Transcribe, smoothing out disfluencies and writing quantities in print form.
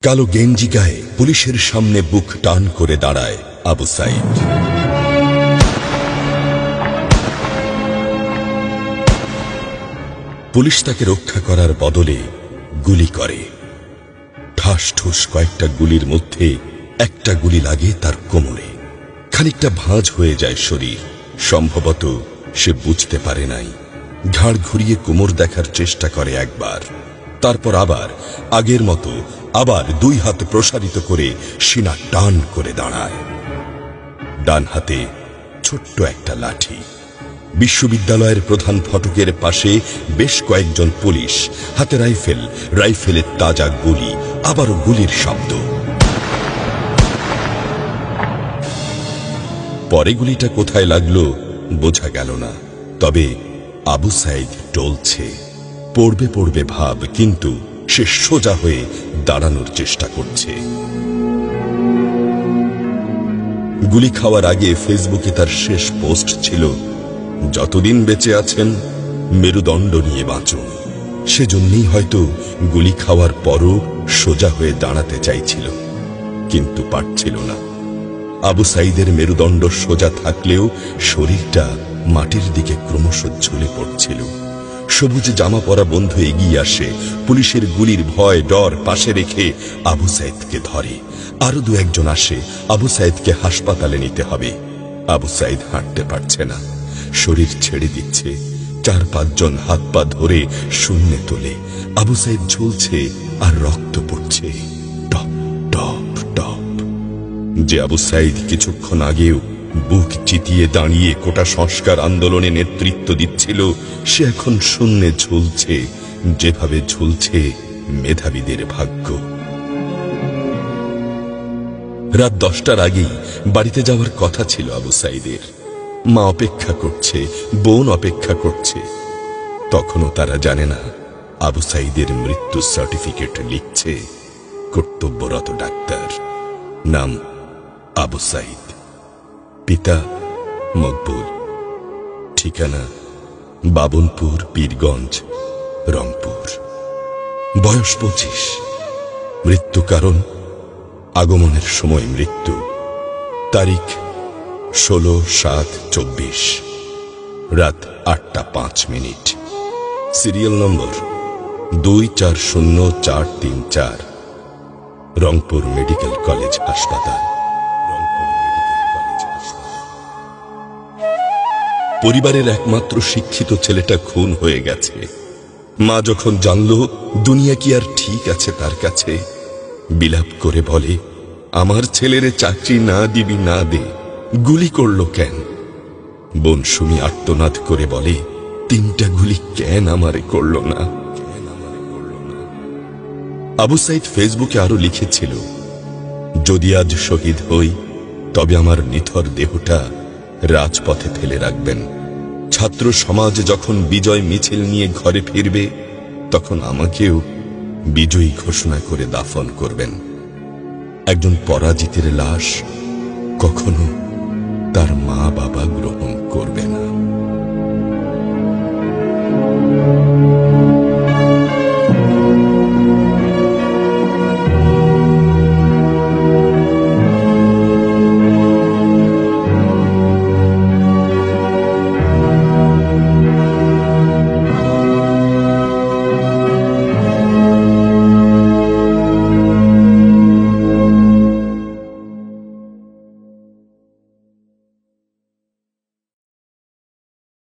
কালো গেঞ্জি গায়ে পুলিশের সামনে বুক টান করে দাঁড়ায় আবু সাইদ। পুলিশ তাকে রক্ষা করার বদলে গুলি করে। ঠাস ঠুস কয়েকটা গুলির মধ্যে একটা গুলি লাগে তার কোমরে। খানিকটা ভাঁজ হয়ে যায় শরীর। সম্ভবত সে বুঝতে পারে নাই। ঘাড় ঘুরিয়ে কোমর দেখার চেষ্টা করে একবার, তারপর আবার আগের মতো আবার দুই হাত প্রসারিত করে সিনা টান করে দাঁড়ায়। ডান হাতে ছোট্ট একটা লাঠি। বিশ্ববিদ্যালয়ের প্রধান ফটকের পাশে বেশ কয়েকজন পুলিশ, হাতে রাইফেল, রাইফেলের তাজা গুলি, আবারও গুলির শব্দ। পরে গুলিটা কোথায় লাগলো বোঝা গেল না। তবে আবু সাইদ টলছে। পড়বে পড়বে ভাব, কিন্তু সে সোজা হয়ে দাঁড়ানোর চেষ্টা করছে। গুলি খাওয়ার আগে ফেসবুকে তার শেষ পোস্ট ছিল, যতদিন বেঁচে আছেন মেরুদণ্ড নিয়ে বাঁচুন। সেজন্যই হয়তো গুলি খাওয়ার পরও সোজা হয়ে দাঁড়াতে চাইছিল, কিন্তু পারছিল না। আবু সাইদের মেরুদণ্ড সোজা থাকলেও শরীরটা মাটির দিকে ক্রমশ ঝুলে পড়ছিল। সবুজ জামা পরা বন্ধু এগিয়ে আসে, পুলিশের গুলির ভয় ডর পাশে রেখে আবু সাইদকে ধরে। আরো দু একজন আসে, আবু সাইদকে হাসপাতালে নিতে হবে। আবু সাইদ হাঁটতে পারছে না, শরীর ছেড়ে দিচ্ছে। 4-5 জন হাত পা ধরে শূন্যে তোলে। আবু সাইদ ঝুলছে আর রক্ত পড়ছে টপ টপ টপ। যে আবু সাইদ কিছুক্ষণ আগেও বুক চিতিয়ে দাঁড়িয়ে কোটা সংস্কার আন্দোলনে নেতৃত্ব দিচ্ছিল, সে এখন শূন্যে ঝুলছে, যেভাবে ঝুলছে মেধাবীদের ভাগ্য। রাত 10টার আগেই বাড়িতে যাওয়ার কথা ছিল আবু সাইদের। মা অপেক্ষা করছে, বোন অপেক্ষা করছে। তখনও তারা জানে না আবু সাইদের মৃত্যু সার্টিফিকেট লিখছে কর্তব্যরত ডাক্তার। নাম আবু সাইদ, পিতা মকবুল, ঠিকানা বাবনপুর, পীরগঞ্জ, রংপুর। বয়স 25। মৃত্যু কারণ আগমনের সময় মৃত্যু। তারিখ 16/7/24, রাত 8টা 5 minute. Serial number 240434, Rangpur medical college হাসপাতাল। পরিবারের একমাত্র শিক্ষিত ছেলেটা খুন হয়ে গেছে। মা যখন জানল দুনিয়া কি আর ঠিক আছে তার কাছে, বিলাপ করে বলে, আমার ছেলের চাকরি না দিবি না দে, গুলি করলো কেন? বোন সুমি আর্তনাদ করে বলে, 3টা গুলি কেন আমারে করলো না? আবু সাইদ ফেসবুকে আরো লিখেছিল, যদি আজ শহীদ হই তবে আমার নিথর দেহটা রাজপথে ফেলে রাখবেন। ছাত্র সমাজ যখন বিজয় মিছিল নিয়ে ঘরে ফিরবে, তখন আমাকেও বিজয়ী ঘোষণা করে দাফন করবেন। একজন পরাজিতের লাশ কখনো তার মা বাবা গ্রহণ করবে না।